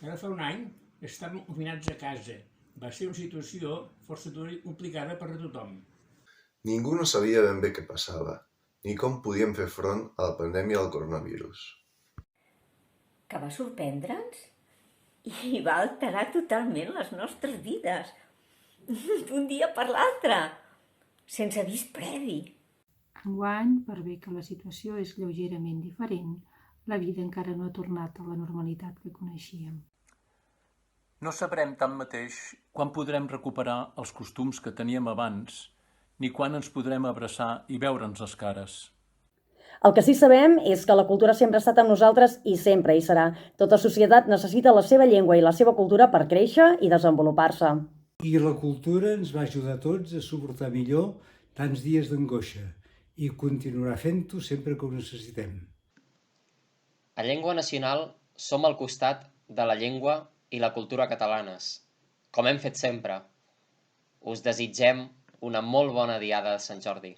Ara fa un any estàvem confinats a casa. Va ser una situació força complicada per a tothom. Ningú no sabia ben bé què passava, ni com podíem fer front a la pandèmia del coronavirus. Que va sorprendre'ns i va alterar totalment les nostres vides, d'un dia per l'altre, sense avís previ. Enguany, per bé que la situació és lleugerament diferent, la vida encara no ha tornat a la normalitat que coneixíem. No sabrem, tanmateix, quan podrem recuperar els costums que teníem abans, ni quan ens podrem abraçar i veure'ns les cares. El que sí sabem és que la cultura sempre ha estat amb nosaltres i sempre hi serà. Tota societat necessita la seva llengua i la seva cultura per créixer i desenvolupar-se. I la cultura ens va ajudar a tots a suportar millor tants dies d'angoixa i continuarà fent-ho sempre que ho necessitem. A Llengua Nacional som al costat de la llengua i la cultura catalanes, com hem fet sempre. Us desitgem una molt bona diada de Sant Jordi.